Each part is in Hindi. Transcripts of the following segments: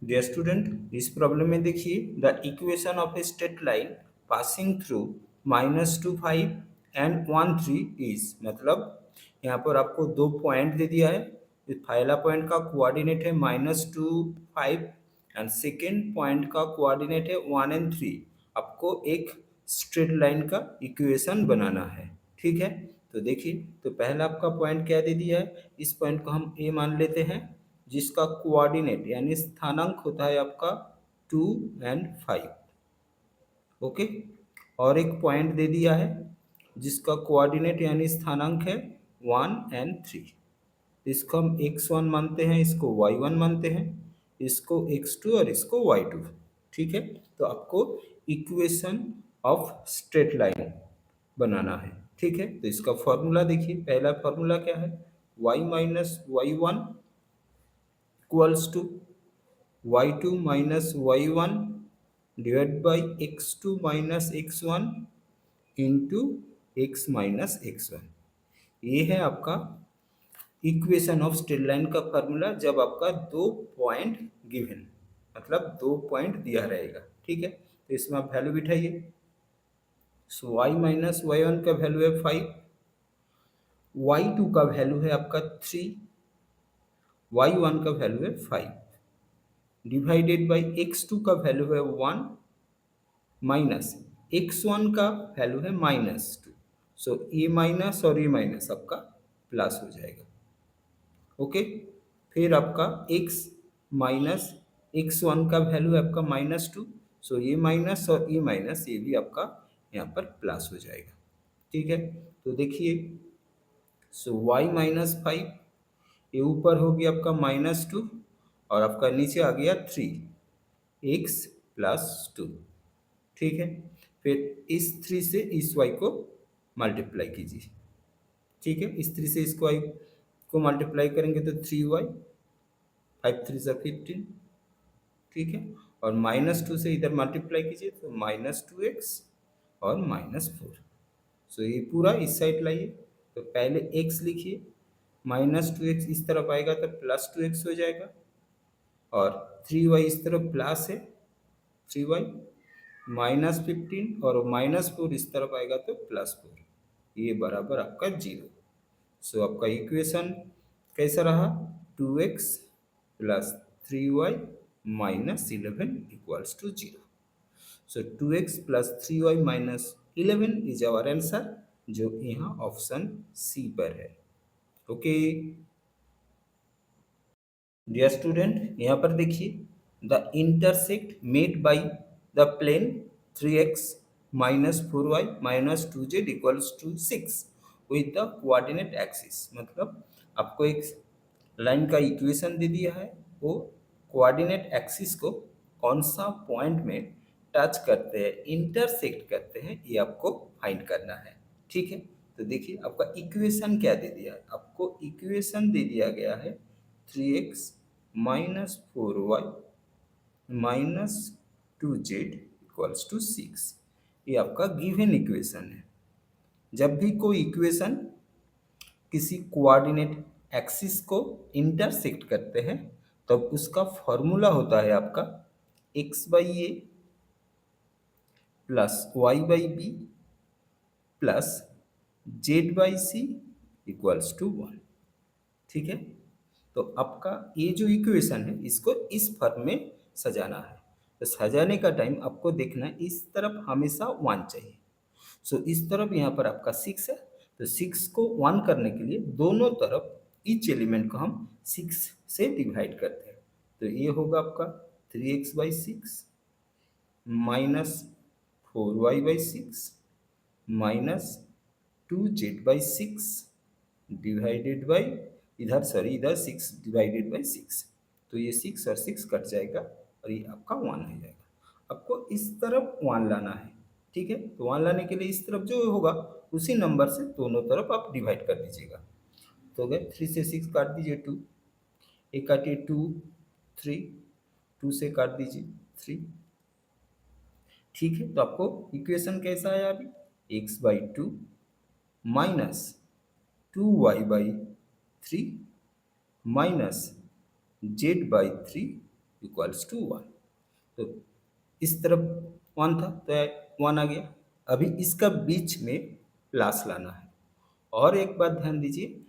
डियर स्टूडेंट, इस प्रॉब्लम में देखिए the equation of a straight line passing through -2 5 and 1 3 is, मतलब यहाँ पर आपको दो पॉइंट दे दिया है। पहला पॉइंट का कोऑर्डिनेट है -2 5 एंड सेकेंड पॉइंट का कोऑर्डिनेट है 1 एंड 3। आपको एक स्ट्रेट लाइन का इक्वेशन बनाना है, ठीक है। तो देखिए, तो पहला आपका पॉइंट क्या दे दिया है, इस पॉइंट को हम ए मान लेते हैं, जिसका कोऑर्डिनेट यानी स्थानांक होता है आपका 2 एंड 5। ओके, और एक पॉइंट दे दिया है जिसका कोऑर्डिनेट यानी स्थानांक है 1 एंड 3। इसको हम x1 मानते हैं, इसको y1 मानते हैं, इसको x2 और इसको y2। ठीक है, तो आपको इक्वेशन ऑफ स्ट्रेट लाइन बनाना है। ठीक है, तो इसका फॉर्मूला देखिए, पहला फॉर्मूला क्या है, y minus y1 equals to y2 minus y1 divide by x2 minus x1 into x minus x1। ये है आपका इक्वेशन ऑफ स्ट्रेट लाइन का फॉर्मूला जब आपका दो पॉइंट गिवन, मतलब दो पॉइंट दिया रहेगा। ठीक है, तो इसमें आप वैल्यू बिठाइए। सो y माइनस y1 का वैल्यू है 5, y2 का वैल्यू है आपका 3, y1 का वैल्यू है 5, डिवाइडेड बाई x2 का वैल्यू है 1 माइनस x1 का वैल्यू है -2। सो ये माइनस और ये माइनस आपका प्लस हो जाएगा। ओके, फिर आपका x माइनस x1 का वैल्यू है आपका -2। सो ये माइनस और ये माइनस ये भी आपका यहाँ पर प्लस हो जाएगा। ठीक है, तो देखिए, सो y माइनस 5, ये ऊपर हो गया आपका -2 और आपका नीचे आ गया 3x प्लस 2। ठीक है, फिर इस 3 से इस y को मल्टीप्लाई कीजिए। ठीक है, इस 3 से इस y को मल्टीप्लाई करेंगे तो 3y, 5 3 से 15। ठीक है, और -2 से इधर मल्टीप्लाई कीजिए तो -2x और -4। सो ये पूरा इस साइड लाइए, तो पहले x लिखिए, -2x इस तरफ आएगा तो +2x हो जाएगा, और 3y इस तरफ प्लस है 3y, -15 और -4 इस तरफ आएगा तो +4, ये बराबर आपका 0। सो आपका इक्वेशन कैसा रहा, 2x plus 3y minus 11 equals to 0। So 2x plus 3y minus 11 is our answer, जो यहाँ ऑप्शन सी पर है। ओके डियर स्टूडेंट, यहाँ पर देखिए the intersect made by the plane 3x minus 4y minus 2z equals to 6 with the coordinate axis, मतलब आपको एक लाइन का इक्वेशन दे दिया है, वो कोऑर्डिनेट एक्सिस को कौन सा पॉइंट में टच करते हैं, इंटरसेक्ट करते हैं, ये आपको फाइंड करना है। ठीक है, तो देखिए आपका इक्वेशन क्या दे दिया है, आपको इक्वेशन दे दिया गया है 3x minus 4y minus 2z equals to 6। ये आपका गिवन इक्वेशन है। जब भी कोई इक्वेशन किसी कोऑर्डिनेट एक्सिस को इंटरसेक्ट करते हैं तब उसका फॉर्मूला होता है आपका x by a plus y by b plus z by c equals to 1। ठीक है, तो आपका ये जो इक्वेशन है इसको इस फॉर्म में सजाना है। तो सजाने का टाइम आपको देखना है, इस तरफ हमेशा 1 चाहिए। सो इस तरफ यहाँ पर आपका 6 है, तो 6 को 1 करने के लिए दोनों तरफ ईच एलिमेंट को हम 6 से डिवाइड करते हैं। तो ये होगा आपका 3x by 6 minus 4y by 6 minus 2z by 6 divided by, इधर 6 डिवाइडेड बाई 6। तो ये 6 और 6 कट जाएगा और ये आपका 1 हो जाएगा। आपको इस तरफ 1 लाना है। ठीक है, तो 1 लाने के लिए इस तरफ जो होगा उसी नंबर से दोनों तरफ आप डिवाइड कर दीजिएगा। तो हो गया, 3 से 6 काट दीजिए 2, एक काटिए 2 3, 2 से काट दीजिए 3। ठीक है, तो आपको इक्वेशन कैसा आया अभी, x by 2 minus 2y by 3 minus z by 3 equals to 1। तो इस तरफ 1 था तो 1 आ गया। अभी इसका बीच में प्लस लाना है। और एक बात ध्यान दीजिए,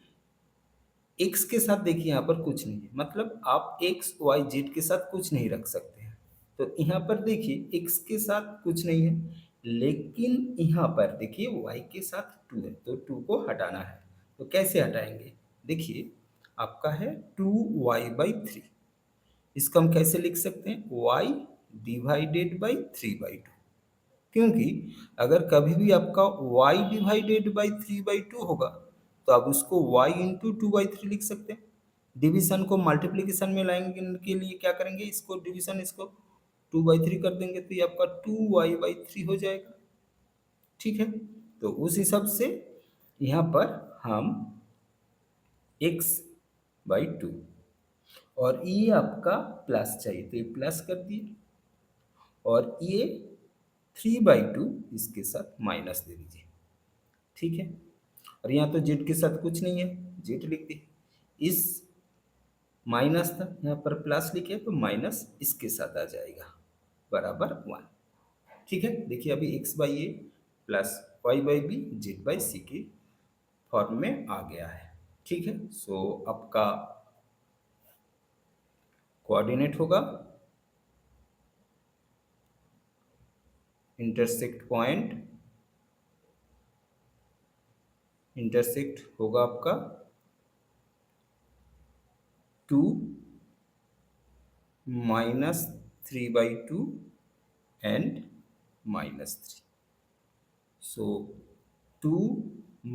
एक्स के साथ देखिए यहाँ पर कुछ नहीं है, मतलब आप एक्स वाई जेड के साथ कुछ नहीं रख सकते हैं। तो यहाँ पर देखिए एक्स के साथ कुछ नहीं है, लेकिन यहाँ पर देखिए वाई के साथ 2 है, तो 2 को हटाना है। तो कैसे हटाएंगे? देखिए आपका है 2y/3। इसको हम कैसे लिख सकते हैं? y divided by 3/2। क्योंकि अगर कभी भी आपका y डिवाइडेड बाई 3/2 होगा तो आप उसको y इंटू 2/3 लिख सकते हैं। डिवीजन को मल्टीप्लीकेशन में लाएंगे के लिए क्या करेंगे, इसको डिवीजन इसको 2/3 कर देंगे तो ये आपका 2y/3 हो जाएगा। ठीक है, तो उस हिसाब से यहाँ पर हम x/2 और ये आपका प्लस चाहिए तो ये प्लस कर दिए, और ये 3/2 इसके साथ माइनस दे दीजिए। ठीक है, और यहाँ तो जेड के साथ कुछ नहीं है, जेड लिख दिए। इस माइनस था, यहाँ पर प्लस लिखे तो माइनस इसके साथ आ जाएगा बराबर 1। ठीक है, देखिए अभी x/a प्लस y/b z/c की फॉर्म में आ गया है। ठीक है, सो आपका कोऑर्डिनेट होगा इंटरसेक्ट होगा आपका 2 -3/2 and -3। So 2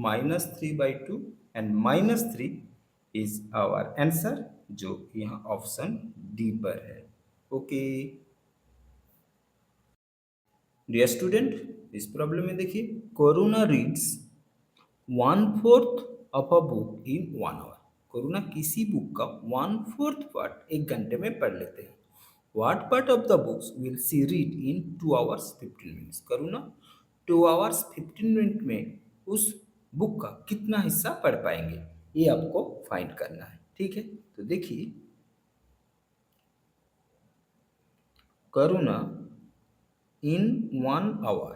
-3/2 and -3 is our answer, जो यहाँ ऑप्शन डी पर है। ओके डियर स्टूडेंट, इस प्रॉब्लम में देखिए Karuna reads 1/4 of a book in 1 hour. Karuna किसी बुक का 1/4 पार्ट 1 घंटे में पढ़ लेते हैं। What part of the books will she read in 2 hours 15 minutes। Karuna 2 hours 15 minute में उस बुक का कितना हिस्सा पढ़ पाएंगे, ये आपको फाइंड करना है। ठीक है, तो देखिए करुणा इन 1 आवर,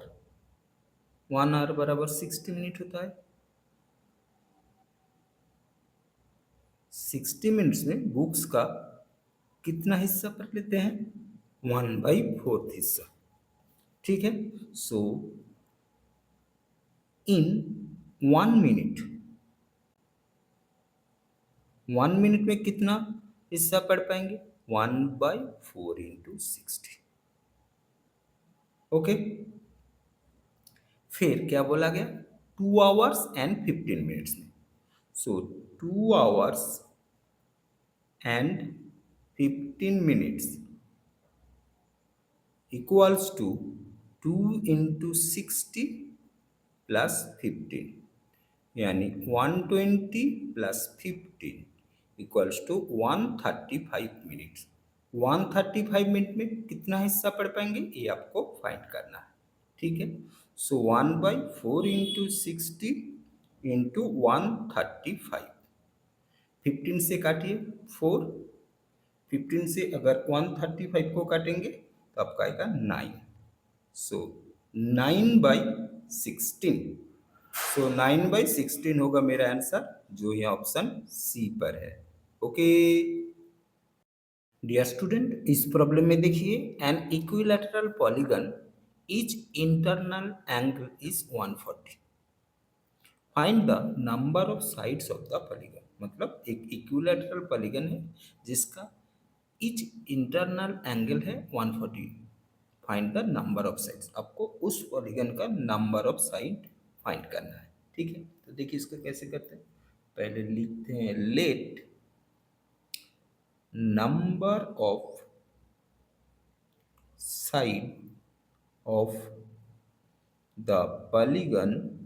1 आवर बराबर 60 मिनट होता है। 60 मिनट्स में बुक्स का कितना हिस्सा पढ़ लेते हैं? 1/4 हिस्सा। ठीक है, सो इन 1 मिनट, 1 मिनट में कितना हिस्सा पढ़ पाएंगे? 1/4 इंटू 60। ओके, फिर क्या बोला गया? 2 hours and 15 minutes में। सो 2 hours and 15 minutes equals to 2 into 60 plus 15, यानी 120 plus 15 equals to 135 minutes. 135 minute में कितना हिस्सा पढ़ पाएंगे, ये आपको फाइंड करना है। ठीक है, सो 1/4 इंटू 60 इंटू 135। 15 से काटिए 4, 15 से अगर 135 को काटेंगे तो आपका आएगा 9। सो 9/16। सो 9/16 होगा मेरा आंसर, जो यहाँ ऑप्शन सी पर है। ओके डियर स्टूडेंट, इस प्रॉब्लम में देखिए an equilateral polygon each internal angle is 140। Find the number of sides of the polygon. मतलब एक इक्विलैटरल पॉलीगन है जिसका इच इंटरनल एंगल है 140। Find the number of sides, आपको उस पॉलीगन का नंबर ऑफ साइड फाइंड करना है। ठीक है, तो देखिए इसको कैसे करते हैं। पहले लिखते हैं let number of side of the polygon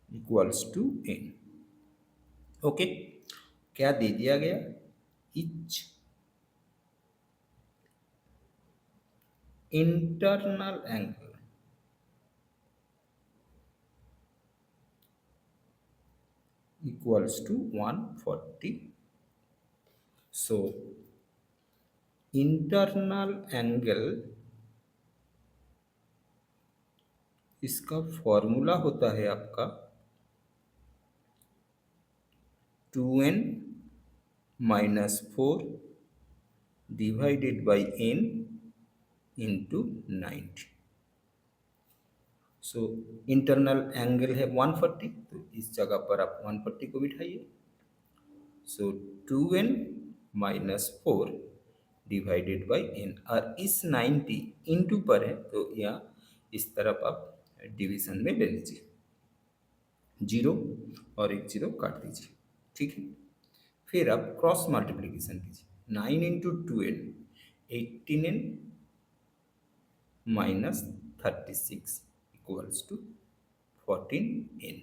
equals to n। Okay, क्या दे दिया गया? Each internal angle equals to 140 so internal angle, इसका फॉर्मूला होता है आपका 2n minus 4 divided by n into 90। So internal angle है 140, तो इस जगह पर आप 140 को बिठाइए। So 2n minus 4 divided by n, और इस 90 इंटू पर है तो यहाँ इस तरफ आप डिवीजन में ले लीजिए, 0 और एक 0 काट दीजिए, ठीक है। फिर आप क्रॉस मल्टीप्लीकेशन कीजिए, 9 into 2n 18n minus 36 equals to 14n।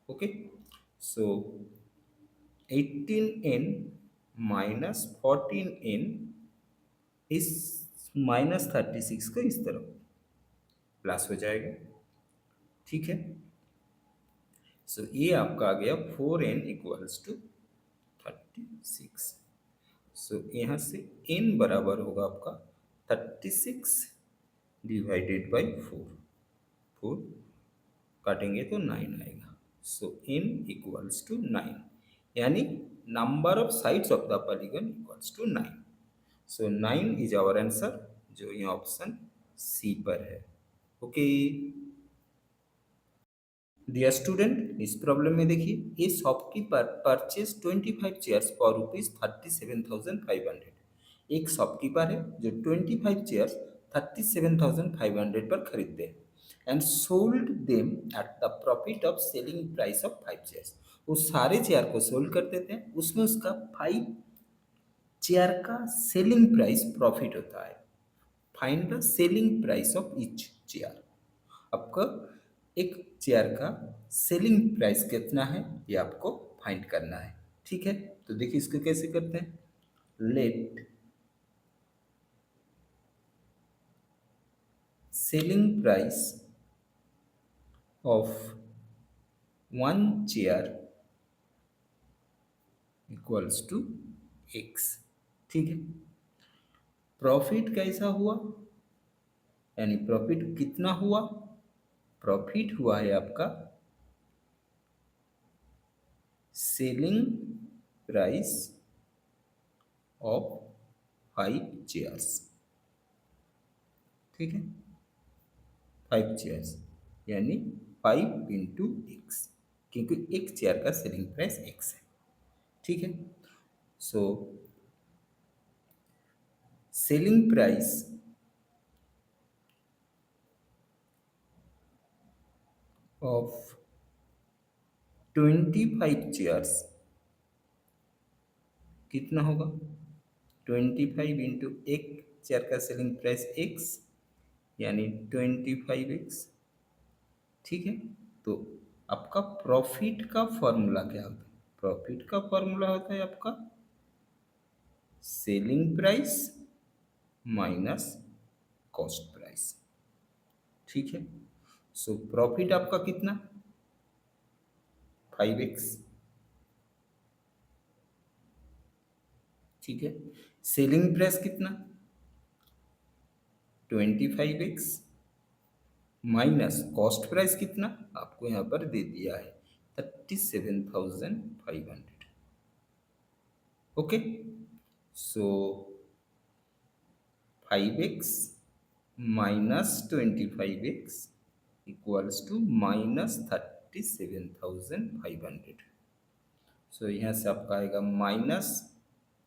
Okay, so 18n minus 14n, इस माइनस 36 को इस तरफ प्लस हो जाएगा, ठीक है। सो ये आपका आ गया 4n इक्वल्स टू 36। सो यहाँ से n बराबर होगा आपका 36 डिवाइडेड बाई 4, 4 काटेंगे तो 9 आएगा। सो n इक्वल्स टू 9, यानी number of sides of the polygon equals to 9। So 9 is our answer, जो यहाँ ऑप्शन सी पर है। ओके डियर स्टूडेंट, इस प्रॉब्लम में देखिए, a shopkeeper purchase 25 chairs for ₹37,500। एक शॉपकीपर है जो 25 चेयर्स 37,500 पर खरीदते हैं and sold them at the profit of selling price of 5 chairs. वो सारे चेयर को सोल्ड कर देते हैं, उसमें उसका 5 चेयर का सेलिंग प्राइस प्रॉफिट होता है। Find the selling price of each chair. आपको एक चेयर का सेलिंग प्राइस कितना है ये आपको फाइंड करना है, ठीक है। तो देखिए इसको कैसे करते हैं, let selling price of one chair equals to x, ठीक है। प्रॉफिट कैसा हुआ, यानी प्रॉफिट कितना हुआ, प्रॉफिट हुआ है आपका सेलिंग प्राइस ऑफ 5 चेयर्स, ठीक है। 5 चेयर्स यानी 5 इंटू एक्स, क्योंकि एक चेयर का सेलिंग प्राइस एक्स है, ठीक है। So selling price of 25 chairs कितना होगा, 25 इंटू एक चेयर का सेलिंग प्राइस एक्स, यानी 25x, ठीक है। तो आपका प्रॉफिट का फॉर्मूला क्या होता है, प्रॉफिट का फॉर्मूला होता है आपका selling price minus cost price, ठीक है। सो प्रॉफिट आपका कितना, 5x, ठीक है। सेलिंग प्राइस कितना, 25x, माइनस कॉस्ट प्राइस कितना आपको यहाँ पर दे दिया है 37,500। Okay, so 5x minus 25x equals to minus 37,500। So यहाँ से आपका आएगा minus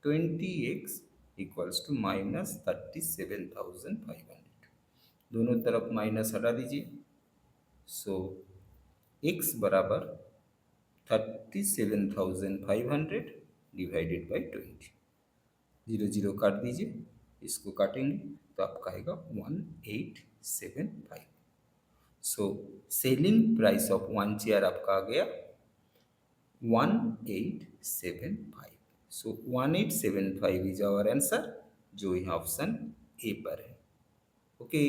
20x equals to minus 37,500। दोनों तरफ माइनस हटा दीजिए। सो x बराबर 37,500 डिवाइडेड बाई 20, 0 0 काट दीजिए, इसको काटेंगे तो आपका आएगा 1875। So selling price of one chair आपका आ गया 1875। सो 1875 इज आवर आंसर, जो यहाँ ऑप्शन ए पर है। ओके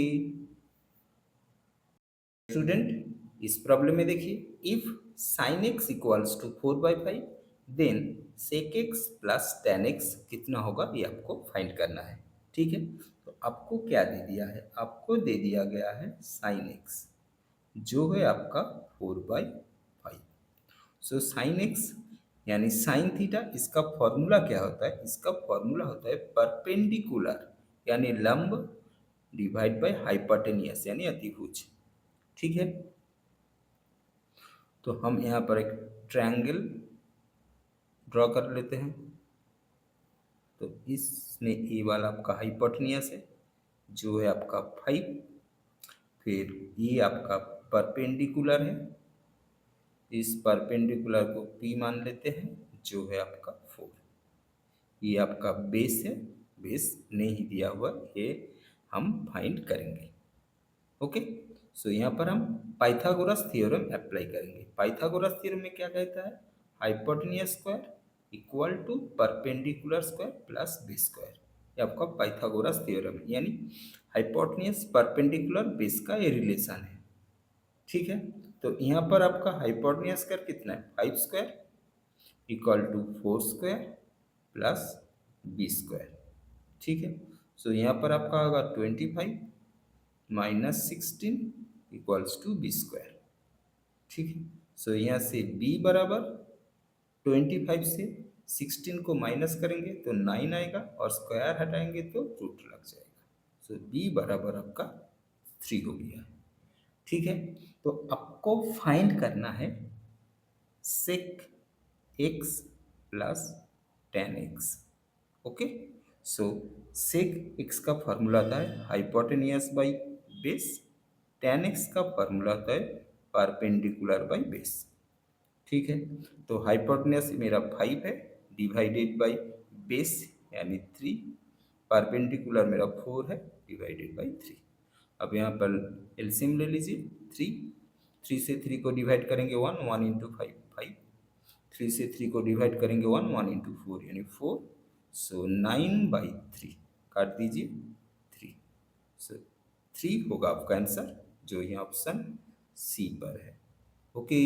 स्टूडेंट, इस प्रॉब्लम में देखिए, if sin x equals to 4/5 then sec x plus tan x कितना होगा ये आपको फाइंड करना है। ठीक है, तो आपको क्या दे दिया है, आपको दे दिया गया है साइन एक्स जो है आपका 4/5। सो साइन एक्स यानी साइन थीटा, इसका फॉर्मूला क्या होता है, इसका फॉर्मूला होता है परपेंडिकुलर यानी लंब डिवाइड बाय हाइपोटेनियस यानी अतिभुज। ठीक है, तो हम यहाँ पर एक ट्रायंगल ड्रॉ कर लेते हैं। तो इसमें ए वाला आपका हाइपोटेनियस है जो है आपका 5, फिर ये आपका परपेंडिकुलर है, इस परपेंडिकुलर को पी मान लेते हैं जो है आपका 4। ये आपका बेस है, बेस नहीं दिया हुआ, ये हम फाइंड करेंगे। ओके, सो यहाँ पर हम पाइथागोरस थ्योरम अप्लाई करेंगे। पाइथागोरस थ्योरम में क्या कहता है, hypotenuse square equal to perpendicular square plus base square. ये आपका पाइथागोरस थ्योरम यानी हाइपोटेनियस परपेंडिकुलर बेस का ये रिलेशन है। ठीक है, तो यहाँ पर आपका हाइपोटेनियस स्क्वायर कितना है, 5 square equal to 4 square plus b square. ठीक है, सो यहाँ पर आपका होगा 25 minus 16 equals to b square. ठीक है, सो यहाँ से b बराबर 25 से 16 को माइनस करेंगे तो 9 आएगा और स्क्वायर हटाएंगे तो रूट लग जाएगा। सो b बराबर आपका 3 हो गया। ठीक है, तो आपको फाइंड करना है sec x plus tan x. Okay, so sec x का फॉर्मूला आता है hypotenuse by base, tan x का फॉर्मूला आता है परपेंडिकुलर बाई बेस। ठीक है, तो हाइपोटेनियस मेरा 5 है डिवाइडेड बाई बेस यानी 3, परपेंडिकुलर मेरा 4 है डिवाइडेड बाई 3। अब यहाँ पर एलसीएम ले लीजिए, 3 से 3 को डिवाइड करेंगे 1, 1 इंटू 5 5, 3 से 3 को डिवाइड करेंगे 1, 1 इंटू 4 यानी 4, सो 9/3 काट दीजिए 3, सो 3 होगा आपका आंसर जो यहाँ ऑप्शन सी पर है। ओके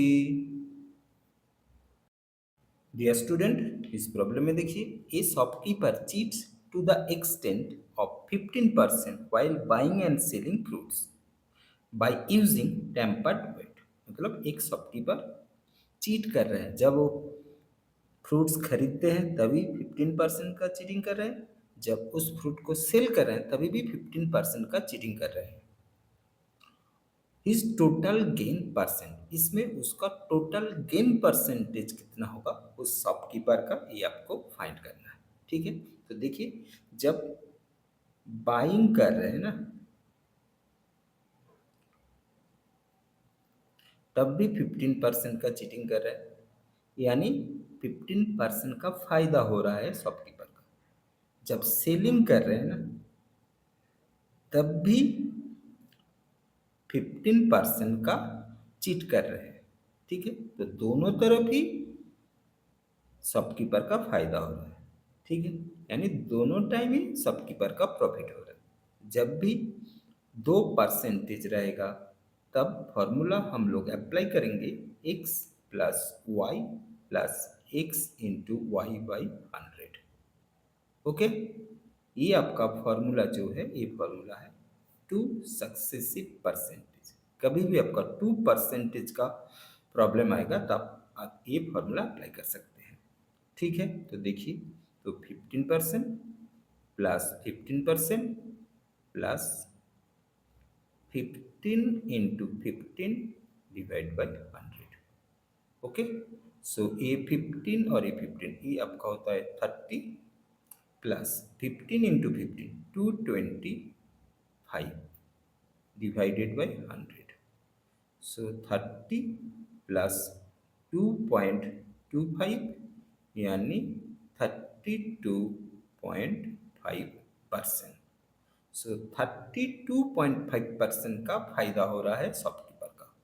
डियर स्टूडेंट, इस प्रॉब्लम में देखिए, a shopkeeper cheats to the extent of 15% while buying and selling fruits by using tempered weight. मतलब एक शॉपकीपर चीट कर रहे हैं, जब वो फ्रूट्स खरीदते हैं तभी 15% का चीटिंग कर रहे हैं, जब उस फ्रूट को सेल कर रहे हैं तभी भी 15% का चीटिंग कर रहे हैं। हिज टोटल गेन परसेंट, इसमें उसका टोटल गेन परसेंटेज कितना होगा उस शॉपकीपर का, ये आपको फाइंड करना है। ठीक है, तो देखिए जब बाइंग कर रहे हैं ना तब भी 15% का चीटिंग कर रहे हैं, यानी 15% का फायदा हो रहा है शॉपकीपर का। जब सेलिंग कर रहे हैं ना तब भी 15% का चीट कर रहे हैं। ठीक है, तो दोनों तरफ ही शॉपकीपर का फायदा हो रहा है। ठीक है, यानी दोनों टाइम ही शॉपकीपर का प्रॉफिट हो रहा है। जब भी 2% रहेगा तब फॉर्मूला हम लोग अप्लाई करेंगे x plus y plus x into y by 100। Okay, ये आपका फॉर्मूला जो है ये फॉर्मूला है 2 सक्सेसिव परसेंटेज। कभी भी आपका 2% का प्रॉब्लम आएगा तब आप ये फॉर्मूला अप्लाई कर सकते हैं। ठीक है, तो देखिए, तो 15% plus 15% plus 15 into 15 divide by 100। Okay, so ये 15 और ये 15 ये आपका होता है 30 plus 15 into 15 225 divided by 100। So 30 plus 2.25 यानी 32.5%। सो 32.5% का फायदा हो रहा है शॉपकीपर का।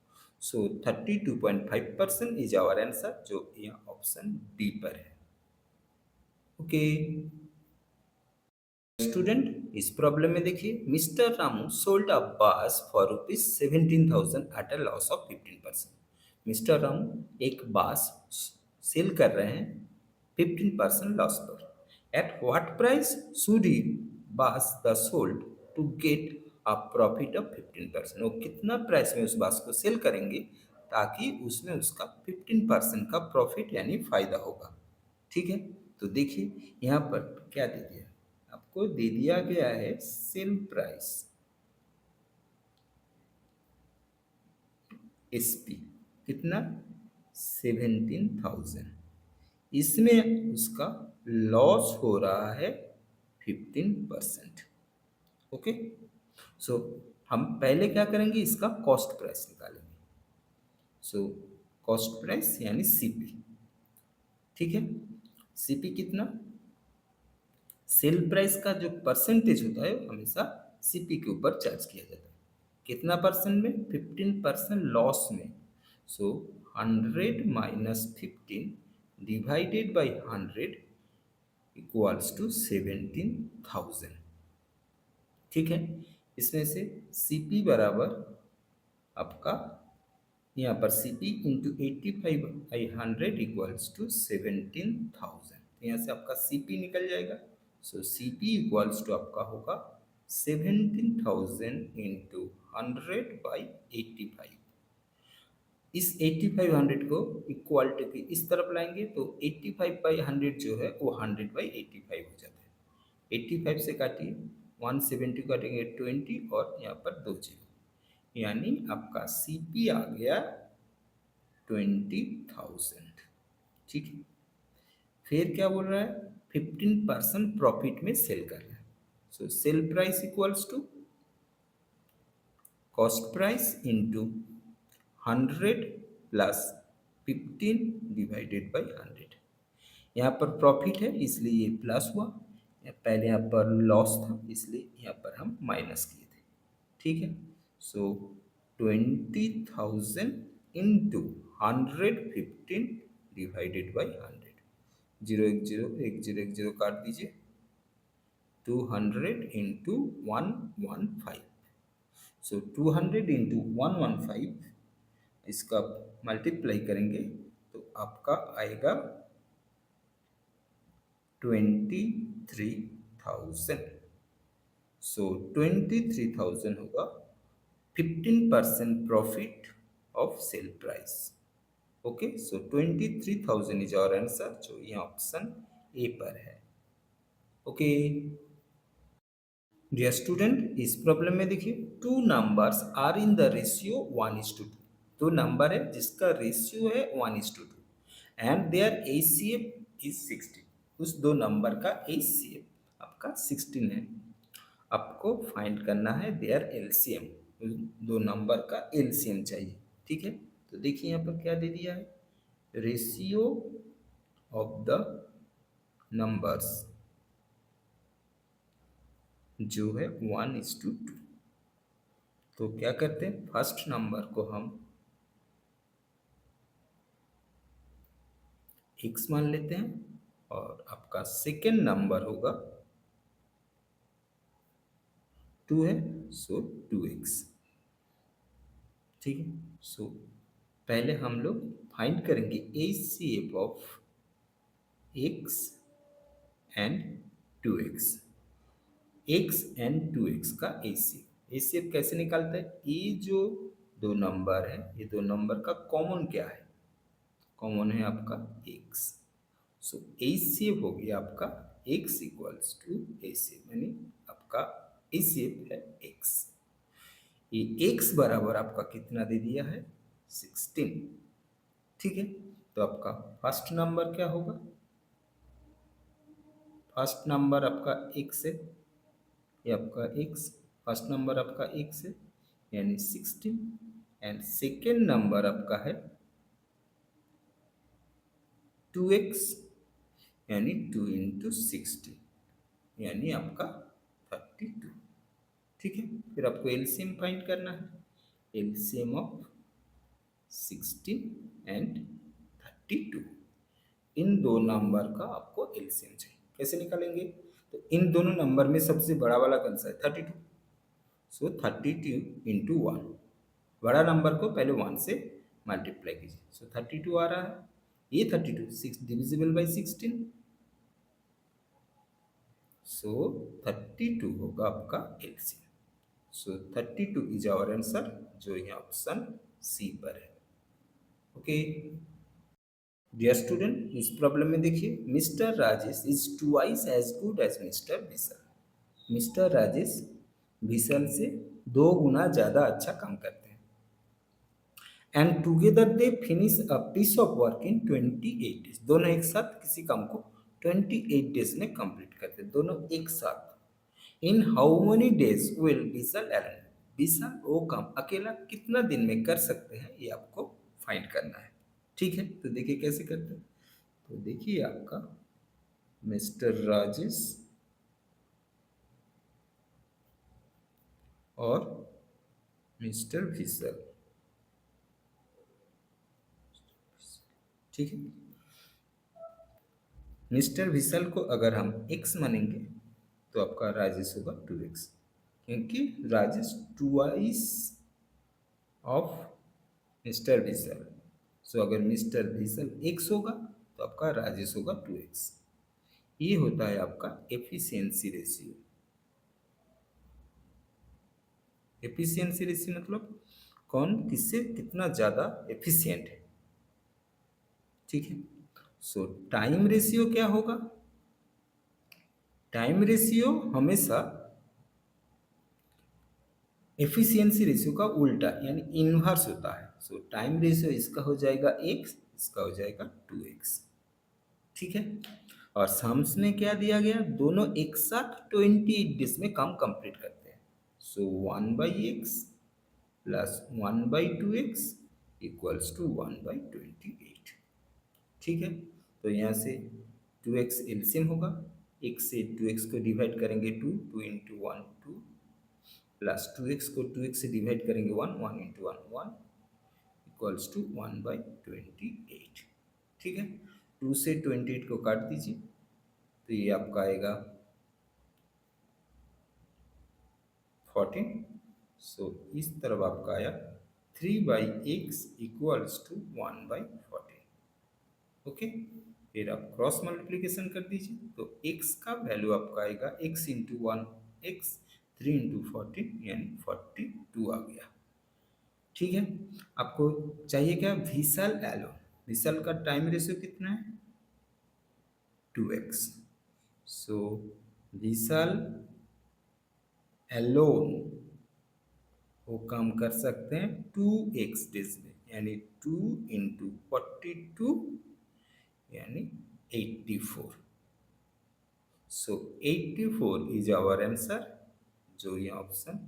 सो 32.5% इज आवर आंसर जो यहाँ ऑप्शन डी पर है। ओके स्टूडेंट, इस प्रॉब्लम में देखिए, mister Ramu sold a bass for ₹17,000 at a loss of 15%। Mister Ramu एक बास सेल कर रहे हैं 15% लॉस पर। At what price should he bass the sold to get a profit of 15%। वो कितना प्राइस में उस बास को सेल करेंगे ताकि उसमें उसका 15% का प्रॉफिट यानी फायदा होगा। ठीक है, तो देखिए यहाँ पर क्या दे दिया आपको, दे दिया गया है सेल प्राइस एसपी कितना 17,000, इसमें उसका लॉस हो रहा है 15%। ओके, सो हम पहले क्या करेंगे, इसका कॉस्ट प्राइस निकालेंगे। सो कॉस्ट प्राइस यानी सीपी। ठीक है, सीपी कितना, सेल प्राइस का जो परसेंटेज होता है वो हमेशा सीपी के ऊपर चार्ज किया जाता है। कितना परसेंट में, 15% लॉस में। So 100 minus 15 divided by 100 equals to 17,000। ठीक है, इसमें से सीपी बराबर आपका यहाँ पर सीपी इंटू 85/100 इक्वल्स टू 17,000। यहाँ से आपका सीपी निकल जाएगा। सो सीपी इक्वल्स टू आपका होगा 17,000 इंटू 100/85। इस 8500 को इक्वल टू की इस तरफ लाएंगे तो 85/100 जो है वो 100/85 हो जाता है। 85 से काटिए 170 काटेंगे 20 और यहाँ पर 2 जीरो, यानी आपका सीपी आ गया 20,000। ठीक है, फिर क्या बोल रहा है, 15% प्रॉफिट में सेल कर रहा है। So sell price equals to cost price into 100 plus 15 divided by 100। यहाँ पर प्रॉफिट है इसलिए ये प्लस हुआ, पहले यहाँ पर लॉस था इसलिए यहाँ पर हम माइनस किए थे। ठीक है, सो 20,000 इंटू 115 डिवाइडेड बाई 100। जीरो एक जीरो, एक जीरो एक जीरो काट दीजिए, 200 इंटू 115। सो 200 इंटू 115 इसका मल्टीप्लाई करेंगे तो आपका आएगा 23,000। सो 23,000 होगा 15% profit of sale price. Okay, so 23,000 is our answer, जो ये ऑप्शन ए पर है। ओके डियर स्टूडेंट, इस प्रॉब्लम में देखिए two numbers are in the ratio 1:2। दो नंबर है जिसका रेशियो है 1:2 एंड देयर एचसीएफ इज 16। उस दो नंबर का एचसीएफ आपका 16 है। आपको फाइंड करना है देयर एलसीएम, दो नंबर का एलसीएम चाहिए। ठीक है, तो देखिए यहाँ पर क्या दे दिया है, रेशियो ऑफ द नंबर्स जो है 1:2। तो क्या करते हैं, फर्स्ट नंबर को हम x मान लेते हैं और आपका सेकेंड नंबर होगा 2 है, सो 2x। ठीक है, सो पहले हम लोग फाइंड करेंगे HCF of x and 2x। x and 2x का एचसीएफ, एचसीएफ कैसे निकालता है, ये जो दो नंबर है ये दो नंबर का कॉमन क्या है, कॉमन है आपका x। सो एचसीएफ हो गया आपका x इक्वल्स टू एचसीएफ, यानी आपका एचसीएफ है x। ये x बराबर आपका कितना दे दिया है, 16। ठीक है, तो आपका फर्स्ट नंबर क्या होगा, फर्स्ट नंबर आपका x है, ये आपका x, फर्स्ट नंबर आपका x है यानी 16 एंड सेकेंड नंबर आपका है 2x यानी 2 इंटू 16 यानी आपका 32। ठीक है, फिर आपको एलसीएम फाइंड करना है, एलसीएम ऑफ 16 एंड 32। इन दो नंबर का आपको एलसीएम चाहिए, कैसे निकालेंगे, तो इन दोनों नंबर में सबसे बड़ा वाला कौन सा है, 32। सो 32 इंटू 1, बड़ा नंबर को पहले 1 से मल्टीप्लाई कीजिए, सो 32 आ रहा है। ये 32 6 डिविजिबल बाई 16, सो 32 होगा आपका LCM. So 32 is our answer, जो यहाँ ऑप्शन सी पर है। ओके डियर स्टूडेंट, इस प्रॉब्लम में देखिए, mister Rajesh is twice as good as mister Vishal. Mister Rajesh Vishal से 2 गुना ज़्यादा अच्छा काम करते हैं। And together they finish a piece of work in 28 days. दोनों एक साथ किसी काम को 28 डेज में कंप्लीट करते हैं, दोनों एक साथ। In how many days will Vishal earn. Vishal वो काम अकेला कितना दिन में कर सकते हैं, ये आपको फाइंड करना है। ठीक है, तो देखिए कैसे करते हैं। तो देखिए आपका मिस्टर राजेश और मिस्टर विशाल, ठीक है। मिस्टर विशाल को अगर हम x मानेंगे तो आपका राजेश होगा 2x, क्योंकि राजेश ट्वाइस ऑफ मिस्टर विशाल। सो अगर मिस्टर विशाल x होगा तो आपका राजेश होगा 2x। ये होता है आपका एफिशिएंसी रेशियो। एफिशिएंसी रेशियो मतलब कौन किससे कितना ज़्यादा एफिशिएंट है, ठीक है। सो टाइम रेशियो क्या होगा, टाइम रेशियो हमेशा एफिशिएंसी रेशियो का उल्टा यानी इन्वर्स होता है। सो टाइम रेशियो इसका हो जाएगा x, इसका हो जाएगा 2x, ठीक है। और सम्स में क्या दिया गया, दोनों एक साथ 28 डेज में काम कंप्लीट करते हैं। सो 1/x plus 1/2x equals to 1/28, ठीक है। तो यहाँ से 2x एलसीएम होगा, x से 2x को डिवाइड करेंगे 2, 2 इंटू 1 2, प्लस 2x को 2x से डिवाइड करेंगे 1, 1 इंटू 1 1 इक्वल्स टू 1/28, ठीक है। 2 से 28 को काट दीजिए तो ये आपका आएगा 14। सो इस तरफ आपका आया 3/x इक्वल्स टू 1/14। ओके, फिर आप क्रॉस मल्टीप्लीकेशन कर दीजिए तो x का वैल्यू आपका आएगा x इंटू 1 x, 3 इंटू 14 यानी 42 आ गया, ठीक है। आपको चाहिए क्या, विशाल एलोन। विशाल का टाइम रेशियो कितना है, 2x। सो विशाल एलोन वो काम कर सकते हैं 2x डेज में, यानी 2 इंटू 42 यानी 84। सो 84 इज आवर आंसर, जो ये ऑप्शन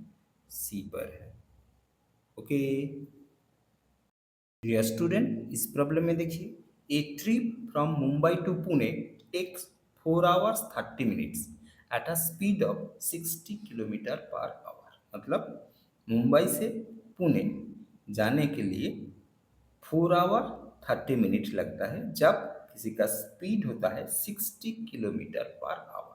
सी पर है। ओके डियर स्टूडेंट, इस प्रॉब्लम में देखिए, a trip from Mumbai to Pune takes 4 hours 30 minutes at a speed of 60 kilometre per hour. मतलब मुंबई से पुणे जाने के लिए 4 hour 30 minutes लगता है जब किसी का स्पीड होता है 60 kilometre per our.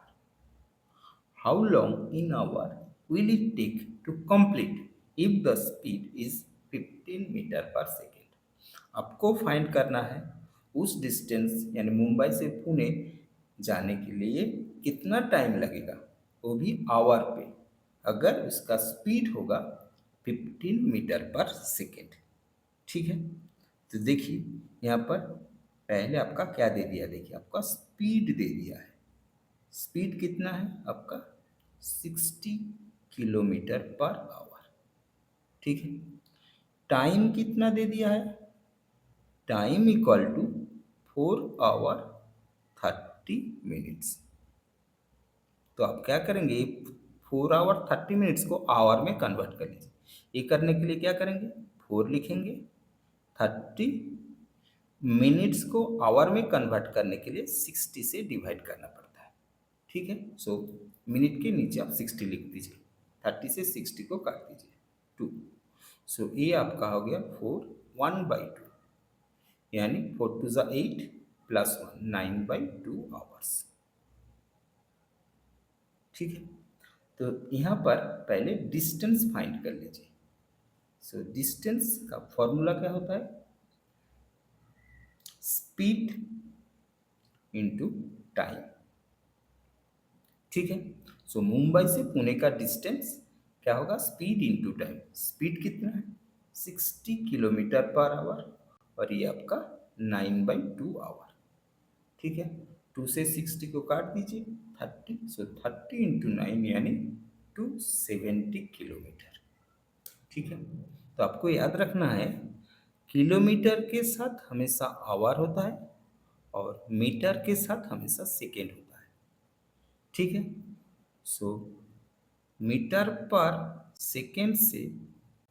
How long in hour will it take to complete if the speed is 15 metre पर सेकेंड। आपको फाइंड करना है उस डिस्टेंस यानी मुंबई से पुणे जाने के लिए कितना टाइम लगेगा, वो भी आवर पे, अगर उसका स्पीड होगा 15 मीटर पर सेकेंड, ठीक है। तो देखिए यहाँ पर पहले आपका क्या दे दिया, देखिए आपका स्पीड दे दिया है। स्पीड कितना है आपका 60 किलोमीटर पर आवर, ठीक है। टाइम कितना दे दिया है, time equal to 4 hour 30 minutes। तो आप क्या करेंगे, 4 hour 30 minutes को आवर में कन्वर्ट कर लीजिए। ये करने के लिए क्या करेंगे, 4 लिखेंगे, 30 मिनट्स को आवर में कन्वर्ट करने के लिए 60 से डिवाइड करना पड़ता है, ठीक है। सो मिनट के नीचे आप 60 लिख दीजिए, 30 से 60 को काट दीजिए 2। सो ये आपका हो गया 4 1/2 यानी 4 2 ज़ा 8 प्लस 1 9/2 आवर्स, ठीक है। तो यहाँ पर पहले डिस्टेंस फाइंड कर लीजिए। सो डिस्टेंस का फॉर्मूला क्या होता है, स्पीड इंटू टाइम। ठीक है। सो मुंबई से पुणे का डिस्टेंस क्या होगा, स्पीड इंटू टाइम। स्पीड कितना है, 60 किलोमीटर पर आवर, और ये आपका 9/2 आवर। ठीक है। 2 से 60 को काट दीजिए, 30, सो 30 × 9 यानी 270 किलोमीटर। ठीक है। तो आपको याद रखना है, किलोमीटर के साथ हमेशा आवर होता है और मीटर के साथ हमेशा सेकेंड होता है। ठीक है। सो मीटर पर सेकेंड से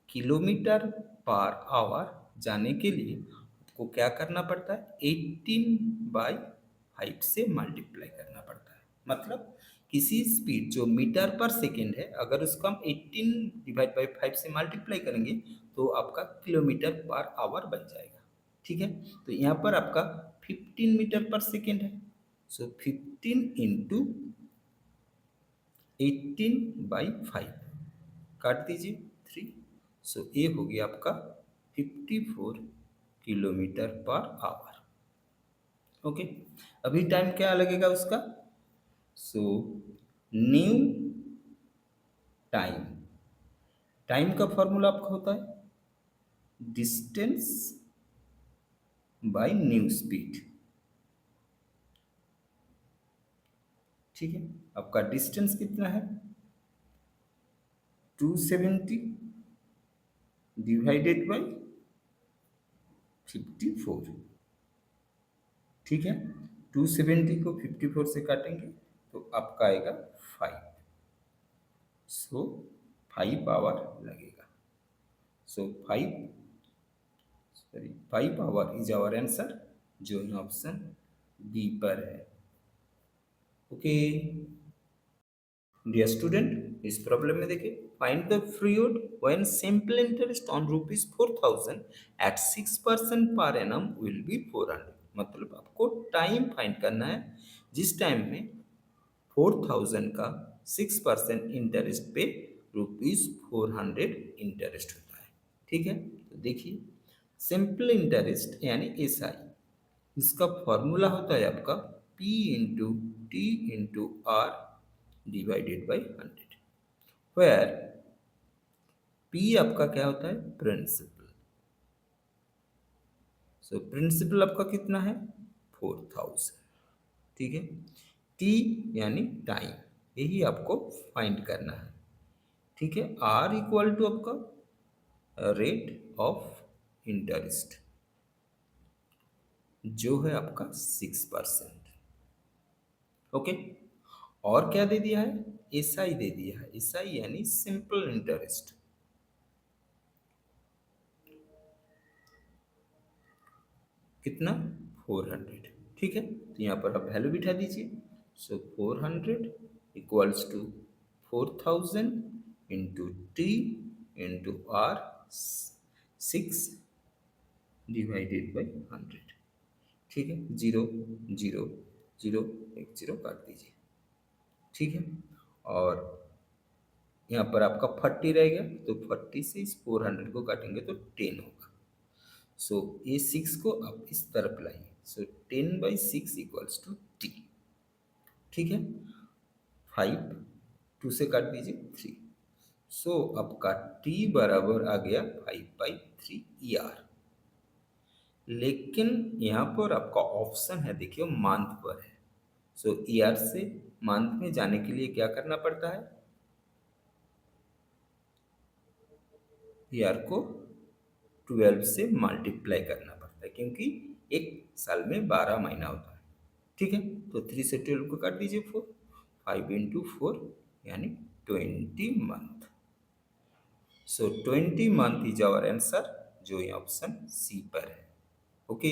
किलोमीटर पर आवर जाने के लिए आपको क्या करना पड़ता है, 18/5 से मल्टीप्लाई करना पड़ता है। मतलब किसी स्पीड जो मीटर पर सेकेंड है, अगर उसको हम 18/5 से मल्टीप्लाई करेंगे तो आपका किलोमीटर पर आवर बन जाएगा। ठीक है। तो यहाँ पर आपका 15 मीटर पर सेकेंड है, सो 15 इंटू 18/5 काट दीजिए 3, सो ये हो गया आपका 54 किलोमीटर पर आवर। ओके। अभी टाइम क्या लगेगा उसका, सो न्यू टाइम। टाइम का फॉर्मूला आपका होता है डिस्टेंस बाय न्यू स्पीड। ठीक है। आपका डिस्टेंस कितना है, 270 डिवाइडेड बाय 54। ठीक है। 270 को 54 से काटेंगे तो आपका आएगा 5, सो 5 आवर लगेगा। So 5 hour is our answer, जो इन ऑप्शन बी पर है। ओके डियर स्टूडेंट, इस प्रॉब्लम में देखिए, find the fluid when simple interest on ₹4000 at 6% per annum will be 400। मतलब आपको टाइम फाइंड करना है जिस टाइम में 4000 का 6% इंटरेस्ट पे ₹400 इंटरेस्ट होता है। ठीक है। तो देखिए, सिंपल इंटरेस्ट यानी एसआई, इसका फॉर्मूला होता है आपका P/T/R divided by 100, where P आपका क्या होता है, प्रिंसिपल। सो प्रिंसिपल आपका कितना है, 4000। ठीक है। T यानी टाइम, यही आपको फाइंड करना है। ठीक है। R इक्वल टू आपका रेट ऑफ इंटरेस्ट, जो है आपका 6%। ओके। और क्या दे दिया है, एसआई दे दिया है। एसआई यानी सिंपल इंटरेस्ट, कितना, 400। ठीक है। तो यहाँ पर आप वैल्यू बिठा दीजिए। So 400 equals to 4000 into T into R 6 divided by 100। ठीक है। 0 0 0 एक 0 काट दीजिए। ठीक है। और यहाँ पर आपका 40 रहेगा, तो 40 से इस 400 को काटेंगे तो 10 होगा। सो ये 6 को आप इस तरफ लाइए, सो 10/6 इक्वल्स टू टी। ठीक है। 5 2 से काट दीजिए 3, सो आपका टी बराबर आ गया 5/3 ER। लेकिन यहाँ पर आपका ऑप्शन है, देखिए मंथ पर है, सो ईआर से मंथ में जाने के लिए क्या करना पड़ता है, ईआर को 12 से मल्टीप्लाई करना पड़ता है, क्योंकि एक साल में 12 महीना होता है। ठीक है। तो 3 से 12 को काट दीजिए 4, 5 इंटू 4 यानी 20 month. So 20 month is our answer, जो ये ऑप्शन सी पर है। ओके।